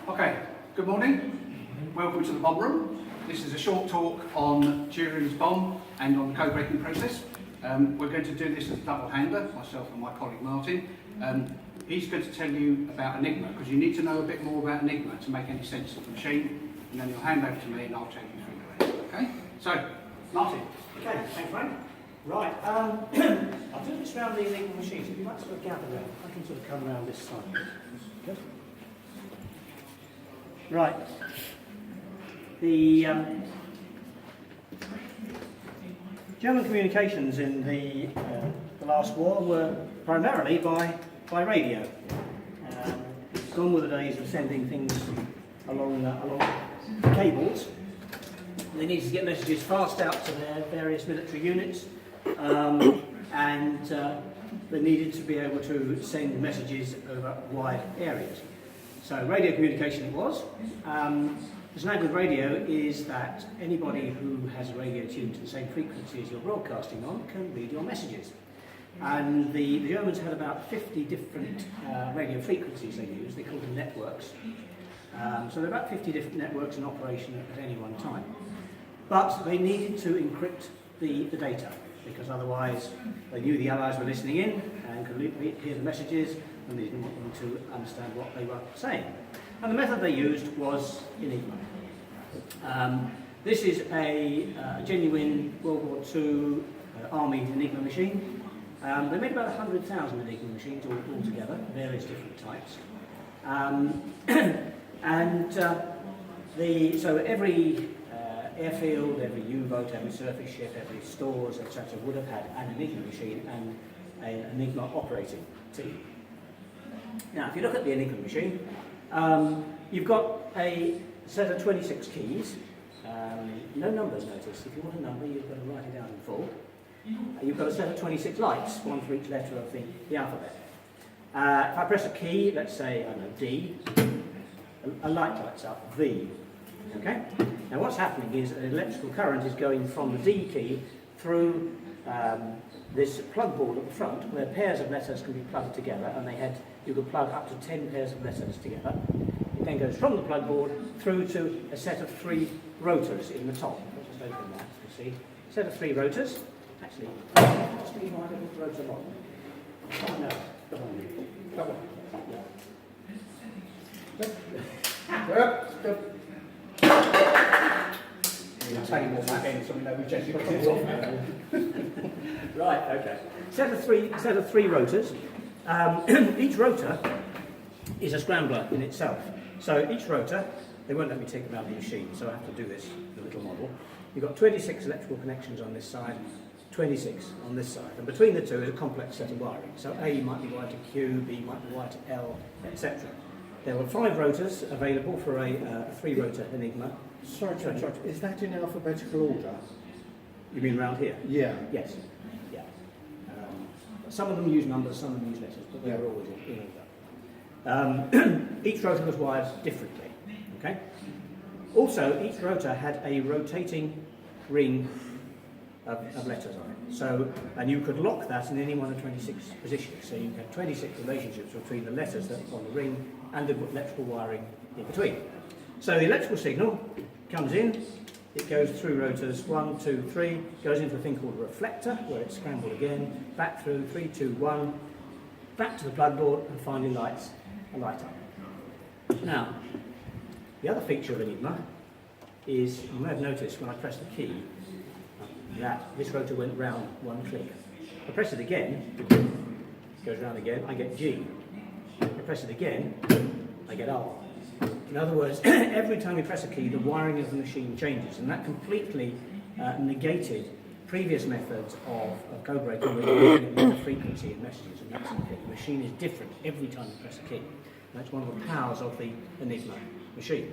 Okay, good morning. Welcome to the Bombe room. This is a short talk on Turing's bomb and on the code-breaking process. We're going to do this as a double-hander, myself and my colleague Martin. He's going to tell you about Enigma, because you need to know a bit more about Enigma to make any sense of the machine, and then you'll hand over to me and I'll take you through the rest. Okay? So, Martin. Okay, thanks, Frank. Right, I'll do this around the Enigma machine, so if you might sort of gather around, I can sort of come around this side. Good. Right. The German communications in the last war were primarily by radio. Gone were the days of sending things along cables. They needed to get messages fast out to their various military units, and they needed to be able to send messages over wide areas. So radio communication it was. The snag with radio is that anybody who has a radio tuned to the same frequency as you're broadcasting on can read your messages. And the Germans had about 50 different radio frequencies they used. They called them networks. So there are about 50 different networks in operation at any one time. But they needed to encrypt the data, because otherwise they knew the Allies were listening in and could hear the messages, and they didn't want them to understand what they were saying. And the method they used was Enigma. This is a genuine World War II Army Enigma machine. They made about 100,000 Enigma machines altogether, various different types. So every airfield, every U-boat, every surface ship, every stores, etc. would have had an Enigma machine and an Enigma operating team. Now, if you look at the Enigma machine, you've got a set of 26 keys. No numbers, notice. If you want a number, you've got to write it down in full. You've got a set of 26 lights, one for each letter of the alphabet. If I press a key, let's say, I don't know, D, a light lights up, V. Okay? Now what's happening is an electrical current is going from the D key through this plug board at the front, where pairs of letters can be plugged together, and you could plug up to 10 pairs of letters together. It then goes from the plug board through to a set of 3 rotors in the top. Let's just open that to see. A set of 3 rotors. Actually, just leave my little rotor on. Oh no, come on. Come on. Right, okay. Set of three rotors. Each rotor is a scrambler in itself. So each rotor, they won't let me take them out of the machine, so I have to do this with a little model. You've got 26 electrical connections on this side, 26 on this side, and between the two is a complex set of wiring. So A might be wired to Q, B might be wired to L, etc. There were 5 rotors available for a 3-rotor Enigma. Sorry, is that in alphabetical order? You mean round here? Yeah. Yes. Yeah. Some of them use numbers, some of them use letters, but they were always in order. Each rotor was wired differently. Okay. Also, each rotor had a rotating ring of letters on it. So, and you could lock that in any one of 26 positions. So you had 26 relationships between the letters that on the ring and the electrical wiring in between. So the electrical signal comes in, it goes through rotors 1, 2, 3, goes into a thing called a reflector, where it's scrambled again, back through 3, 2, 1, back to the plug board, and finally lights a light up. Now, the other feature of Enigma is, you may have noticed when I press the key, that this rotor went round one click. I press it again, it goes round again, I get G. I press it again, I get R. In other words, every time you press a key, the wiring of the machine changes, and that completely negated previous methods of code breaking where you're looking at the frequency of messages and that sort of thing. The machine is different every time you press a key. That's one of the powers of the Enigma machine.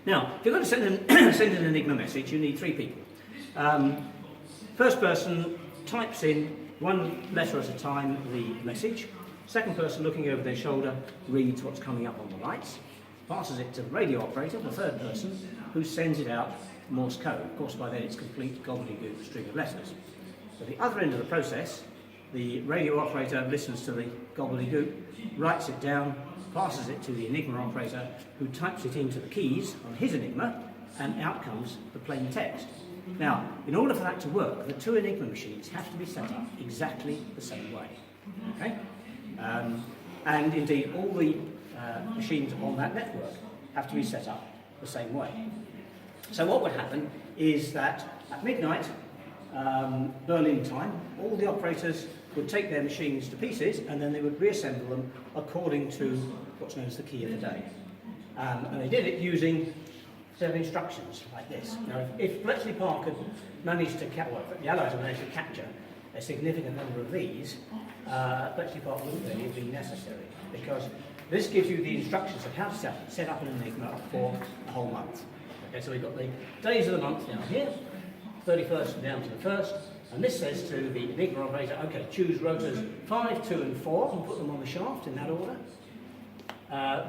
Now, if you're going to send an Enigma message, you need 3 people. First person types in one letter at a time the message. Second person, looking over their shoulder, reads what's coming up on the lights, passes it to the radio operator, the third person, who sends it out Morse code. Of course, by then it's complete gobbledygook string of letters. At the other end of the process, the radio operator listens to the gobbledygook, writes it down, passes it to the Enigma operator, who types it into the keys on his Enigma, and out comes the plain text. Now, in order for that to work, the 2 Enigma machines have to be set up exactly the same way. Okay? And indeed, all the machines on that network have to be set up the same way. So what would happen is that at midnight, Berlin time, all the operators would take their machines to pieces and then they would reassemble them according to what's known as the key of the day. And they did it using a set of instructions like this. Now, if Bletchley Park had managed to the Allies had managed to capture a significant number of these, Bletchley Park wouldn't really be necessary, because this gives you the instructions of how to set up an Enigma for a whole month. Okay, so we've got the days of the month down here, 31st down to the 1st, and this says to the Enigma operator, okay, choose rotors 5, 2 and 4 and put them on the shaft in that order.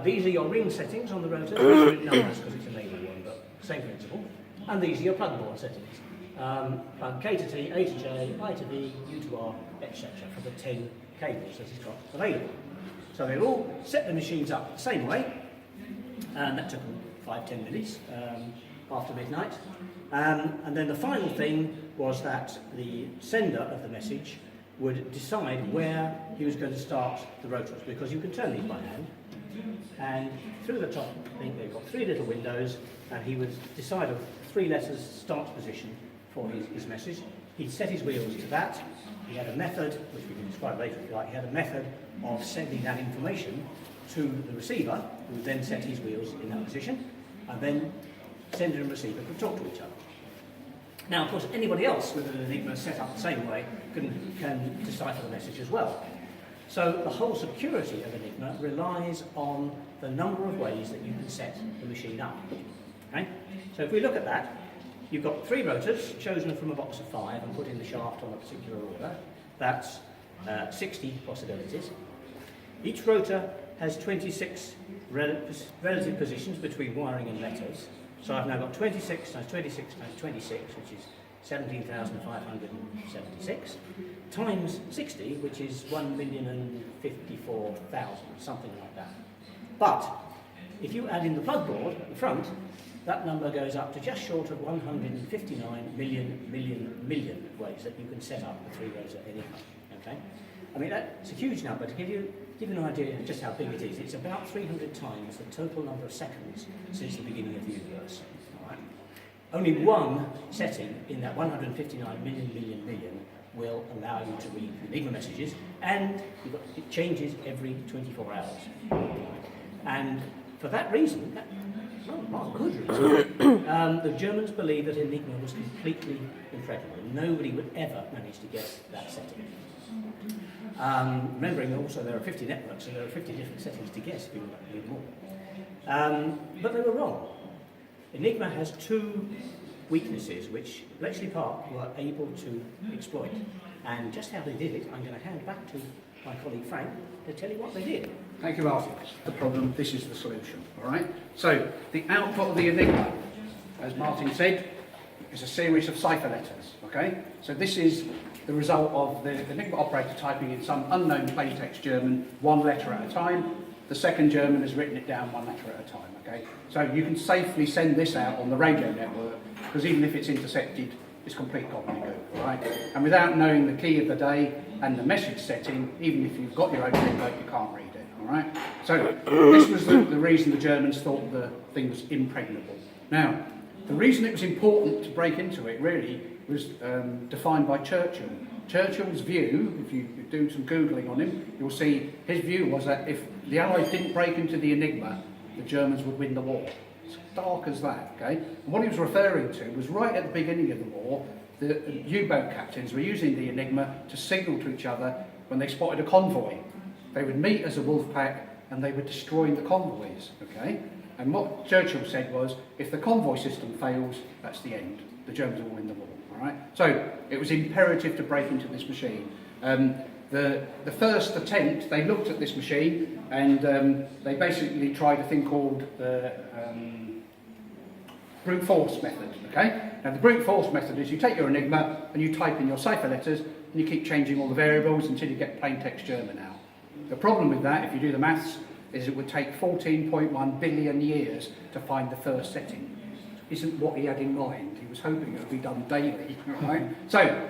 These are your ring settings on the rotor. These are written numbers because it's a naval one, but same principle. And these are your plug board settings. Plug K to T, A to J, I to V, U to R, etc. for the 10 cables that he's got available. So they all set the machines up the same way, and that took them 5-10 minutes after midnight. And then the final thing was that the sender of the message would decide where he was going to start the rotors, because you can turn these by hand. And through the top, I think they've got 3 little windows, and he would decide of 3 letters start position for his message. He'd set his wheels to that. He had a method, which we can describe later if you like, he had a method of sending that information to the receiver, who would then set his wheels in that position, and then sender and receiver could talk to each other. Now, of course, anybody else with an Enigma set up the same way can decipher the message as well. So the whole security of Enigma relies on the number of ways that you can set the machine up. Okay? So if we look at that, you've got 3 rotors chosen from a box of 5 and put in the shaft on a particular order. That's 60 possibilities. Each rotor has 26 relative positions between wiring and letters. So I've now got 26 times 26 times 26, which is 17,576, times 60, which is 1,054,000, something like that. But if you add in the plug board at the front, that number goes up to just short of 159 million ways that you can set up a 3-rotor Enigma. Okay? I mean, that's a huge number. To give you an idea of just how big it is, it's about 300 times the total number of seconds since the beginning of the universe. All right? Only one setting in that 159 million will allow you to read Enigma messages, and it changes every 24 hours. And for that reason, not a good reason, the Germans believed that Enigma was completely impregnable. Nobody would ever manage to guess that setting. Remembering also there are 50 networks, so there are 50 different settings to guess if you want to read them all. But they were wrong. Enigma has 2 weaknesses which Bletchley Park were able to exploit. And just how they did it, I'm going to hand back to my colleague Frank to tell you what they did. Thank you, Martin. The problem, this is the solution, all right? So, the output of the Enigma, as Martin said, is a series of cipher letters, okay? So this is the result of the Enigma operator typing in some unknown plaintext German, 1 letter at a time, the second German has written it down one letter at a time, okay? So you can safely send this out on the radio network, because even if it's intercepted, it's complete gobbledygook, all right? And without knowing the key of the day and the message setting, even if you've got your own template, you can't read it, all right? So this was the reason the Germans thought the thing was impregnable. Now, the reason it was important to break into it, really, was defined by Churchill. Churchill's view, if you do some Googling on him, you'll see his view was that if the Allies didn't break into the Enigma, the Germans would win the war. It's dark as that, okay? And what he was referring to was right at the beginning of the war, the U-boat captains were using the Enigma to signal to each other when they spotted a convoy. They would meet as a wolf pack and they were destroying the convoys, okay? And what Churchill said was, if the convoy system fails, that's the end. The Germans will win the war, all right? So it was imperative to break into this machine. The first attempt, they looked at this machine and they basically tried a thing called the brute force method, okay? Now the brute force method is you take your Enigma and you type in your cipher letters and you keep changing all the variables until you get plain text German out. The problem with that, if you do the maths, is it would take 14.1 billion years to find the first setting. Isn't what he had in mind. He was hoping it would be done daily, right? So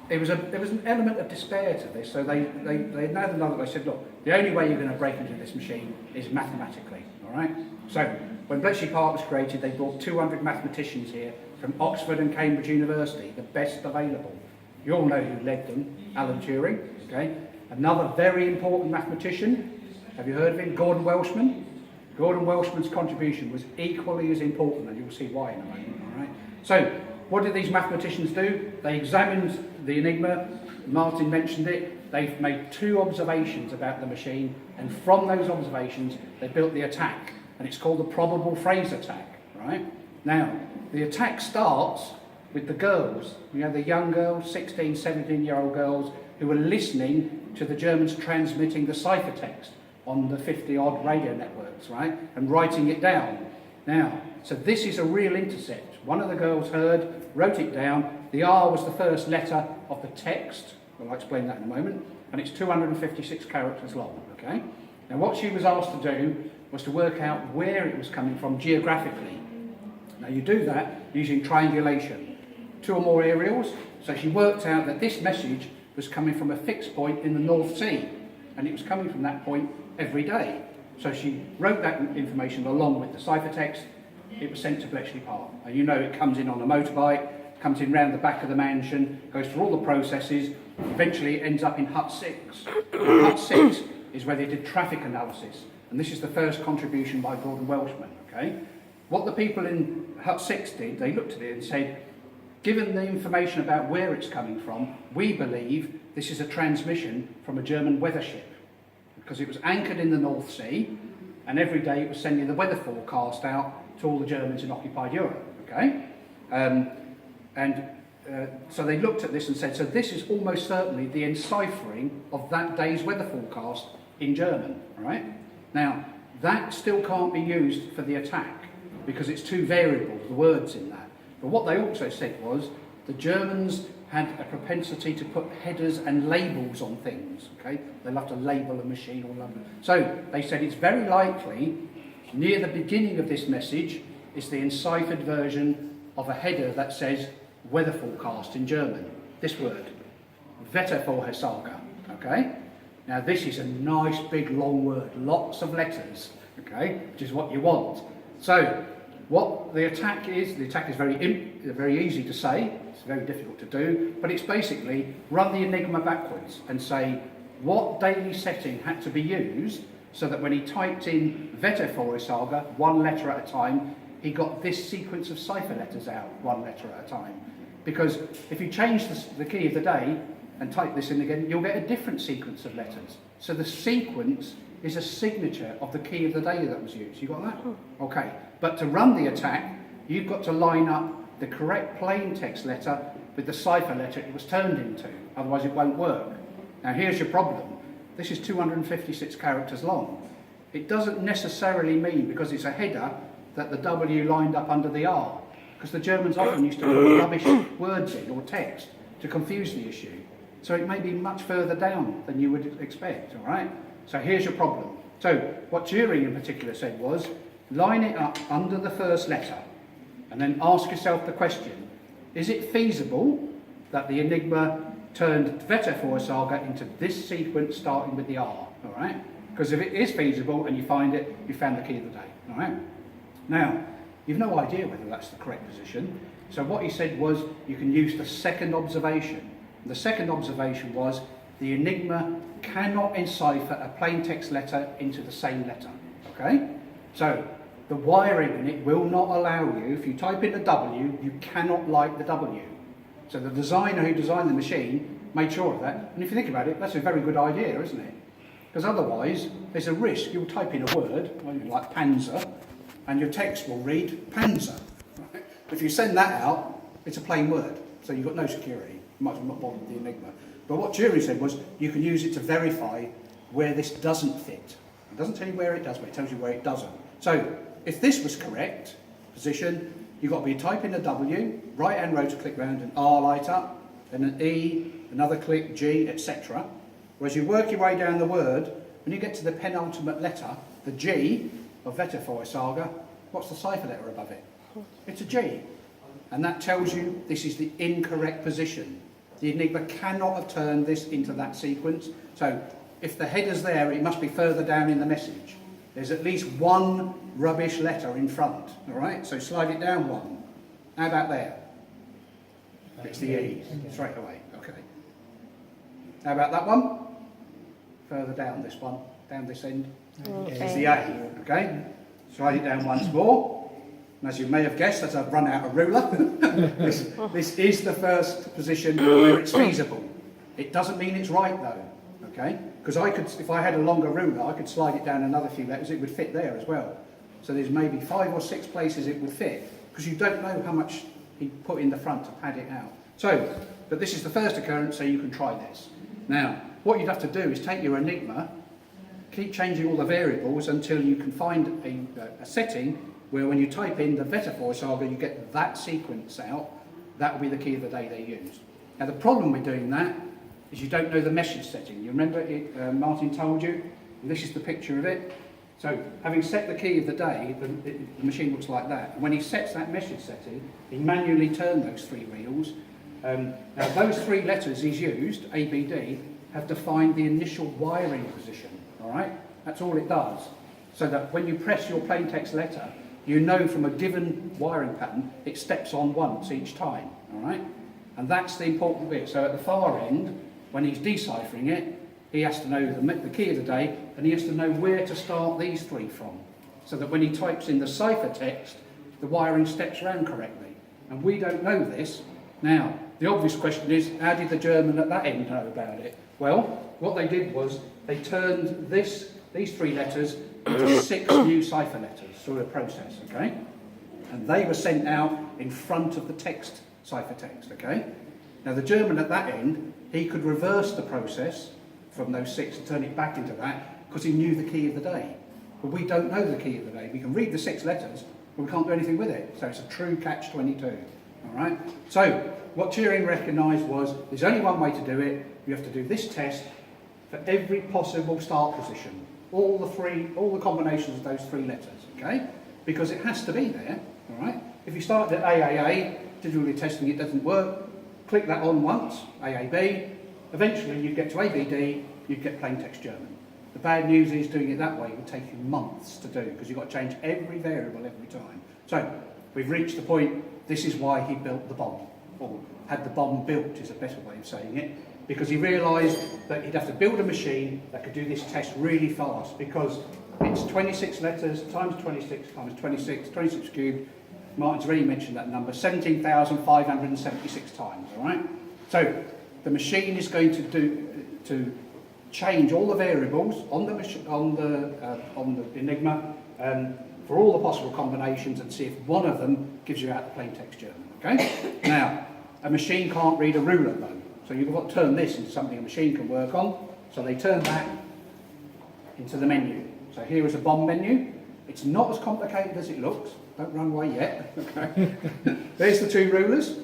there was an element of despair to this. So they had another. They said, look, the only way you're going to break into this machine is mathematically, all right? So when Bletchley Park was created, they brought 200 mathematicians here from Oxford and Cambridge University, the best available. You all know who led them, Alan Turing, okay? Another very important mathematician. Have you heard of him? Gordon Welshman. Gordon Welshman's contribution was equally as important, and you'll see why in a moment, all right? So, what did these mathematicians do? They examined the Enigma. Martin mentioned it. They made 2 observations about the machine, and from those observations, they built the attack, and it's called the probable phrase attack, right? Now, the attack starts with the girls, you know, the young girls, 16, 17-year-old girls, who were listening to the Germans transmitting the cipher text on the 50-odd radio networks, right, and writing it down. Now, so this is a real intercept. One of the girls heard, wrote it down. The R was the first letter of the text. I'll explain that in a moment. And it's 256 characters long, okay? Now, what she was asked to do was to work out where it was coming from geographically. Now, you do that using triangulation. 2 or more aerials. So she worked out that this message was coming from a fixed point in the North Sea. And it was coming from that point every day. So she wrote that information along with the cipher text. It was sent to Bletchley Park. And you know it comes in on a motorbike, comes in round the back of the mansion, goes through all the processes, eventually it ends up in Hut 6. Hut 6 is where they did traffic analysis. And this is the first contribution by Gordon Welshman, okay? What the people in Hut 6 did, they looked at it and said, given the information about where it's coming from, we believe this is a transmission from a German weather ship, because it was anchored in the North Sea, and every day it was sending the weather forecast out to all the Germans in occupied Europe, okay? So they looked at this and said, so this is almost certainly the enciphering of that day's weather forecast in German, right? Now, that still can't be used for the attack, because it's too variable, the words in that. But what they also said was, the Germans had a propensity to put headers and labels on things, okay? They love to label a machine or label. So they said it's very likely, near the beginning of this message, is the enciphered version of a header that says weather forecast in German. This word, Wettervorhersage, okay? Now this is a nice big long word, lots of letters, okay? Which is what you want. So what the attack is very easy to say, it's very difficult to do, but it's basically run the Enigma backwards and say what daily setting had to be used so that when he typed in Wettervorhersage, 1 letter at a time, he got this sequence of cipher letters out 1 letter at a time. Because if you change the key of the day and type this in again, you'll get a different sequence of letters. So the sequence is a signature of the key of the day that was used. You got that? Okay. But to run the attack, you've got to line up the correct plain text letter with the cipher letter it was turned into. Otherwise it won't work. Now here's your problem. This is 256 characters long. It doesn't necessarily mean, because it's a header, that the W lined up under the R. Because the Germans often used to put rubbish words in, or text, to confuse the issue. So it may be much further down than you would expect, all right? So here's your problem. So what Turing in particular said was, line it up under the first letter and then ask yourself the question, is it feasible that the Enigma turned Veta Saga into this sequence starting with the R, all right? Because if it is feasible and you find it, you found the key of the day, all right? Now, you've no idea whether that's the correct position. So what he said was, you can use the second observation. The second observation was, the Enigma cannot encipher a plain text letter into the same letter, okay? So the wiring in it will not allow you, if you type in the W, you cannot light the W. So the designer who designed the machine made sure of that. And if you think about it, that's a very good idea, isn't it? Because otherwise, there's a risk you'll type in a word, like Panzer, and your text will read Panzer. Right? If you send that out, it's a plain word, so you've got no security. You might as well not bother with the Enigma. But what Turing said was, you can use it to verify where this doesn't fit. It doesn't tell you where it does, but it tells you where it doesn't. So, if this was correct position, you've got to be typing a W, right-hand row to click round, an R light up, then an E, another click, G, etc. Whereas you work your way down the word, when you get to the penultimate letter, the G of Veta Saga, what's the cipher letter above it? It's a G. And that tells you this is the incorrect position. The Enigma cannot have turned this into that sequence. So if the header's there, it must be further down in the message. There's at least one rubbish letter in front, all right? So slide it down one. How about there? It's the E, straight away, okay. How about that one? Further down this one, down this end. It's the A, okay? Slide it down once more. And as you may have guessed, as I've run out of ruler, this is the first position where it's feasible. It doesn't mean it's right though, okay? Because I could, if I had a longer ruler, I could slide it down another few letters, it would fit there as well. So there's maybe 5 or 6 places it would fit, because you don't know how much he put in the front to pad it out. So, but this is the first occurrence, so you can try this. Now, what you'd have to do is take your Enigma, keep changing all the variables until you can find a setting where when you type in the Veta Saga, you get that sequence out. That will be the key of the day they use. Now, the problem with doing that is you don't know the message setting. You remember it, Martin told you? This is the picture of it. So, having set the key of the day, the machine looks like that. And when he sets that message setting, he manually turns those 3 wheels. Now, those 3 letters he's used, A, B, D, have defined the initial wiring position. All right? That's all it does. So that when you press your plain text letter, you know from a given wiring pattern, it steps on once each time. All right? And that's the important bit. So at the far end, when he's deciphering it, he has to know the key of the day, and he has to know where to start these 3 from. So that when he types in the cipher text, the wiring steps around correctly. And we don't know this. Now, the obvious question is, how did the German at that end know about it? Well, what they did was, they turned these 3 letters into 6 new cipher letters through a process, okay? And they were sent out in front of the text, cipher text, okay? Now, the German at that end, he could reverse the process from those 6 and turn it back into that, because he knew the key of the day. But we don't know the key of the day. We can read the 6 letters, but we can't do anything with it. So it's a true catch-22, all right? So what Turing recognised was, there's only one way to do it. You have to do this test for every possible start position. All the combinations of those 3 letters, okay? Because it has to be there, all right? If you start at AAA, digitally testing it doesn't work, click that on once, AAB, eventually you get to ABD, you get plain text German. The bad news is doing it that way will take you months to do, because you've got to change every variable every time. So, we've reached the point, this is why he built the bomb, or had the bomb built is a better way of saying it, because he realised that he'd have to build a machine that could do this test really fast, because it's 26 letters times 26 times 26 cubed. Martin's already mentioned that number, 17,576 times, all right? So the machine is going to change all the variables on the Enigma for all the possible combinations and see if one of them gives you out the plain text German, okay? Now, a machine can't read a ruler though. So you've got to turn this into something a machine can work on. So they turn that into the menu. So here is a bomb menu. It's not as complicated as it looks. Don't run away yet. Okay. There's the 2 rulers.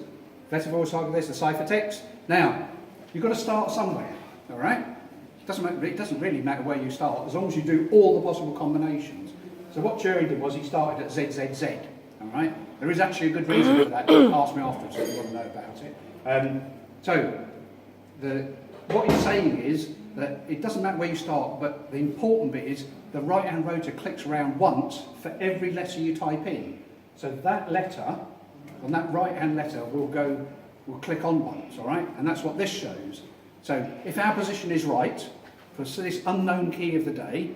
There's the cipher text. Now, you've got to start somewhere. All right? it doesn't really matter where you start, as long as you do all the possible combinations. So what Turing did was he started at ZZZ, all right? There is actually a good reason for that. Ask me afterwards if you want to know about it. What he's saying is that it doesn't matter where you start, but the important bit is the right-hand rotor clicks around once for every letter you type in. So that letter, on that right-hand letter, will click on once, all right? And that's what this shows. So if our position is right, for this unknown key of the day,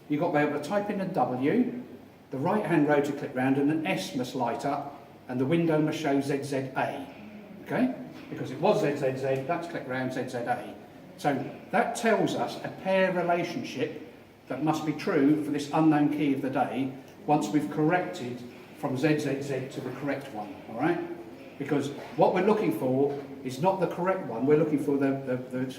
you've got to be able to type in a W, the right-hand rotor click round, and an S must light up, and the window must show ZZA, okay? Because it was ZZZ, that's click round ZZA. So that tells us a pair relationship that must be true for this unknown key of the day once we've corrected from ZZZ to the correct one, all right? Because what we're looking for is not the correct one, we're looking for the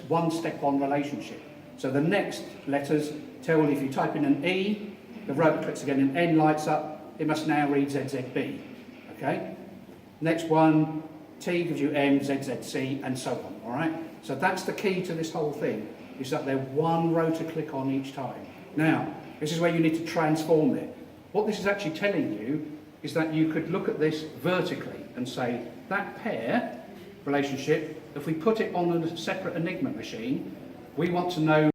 one step on relationship. So the next letters tell if you type in an E, the rotor clicks again, and N lights up, it must now read ZZB, okay? Next one, T gives you M, ZZC, and so on, all right? So that's the key to this whole thing, is that they're one rotor click on each time. Now, this is where you need to transform it. What this is actually telling you is that you could look at this vertically and say, that pair relationship, if we put it on a separate Enigma machine, we want to know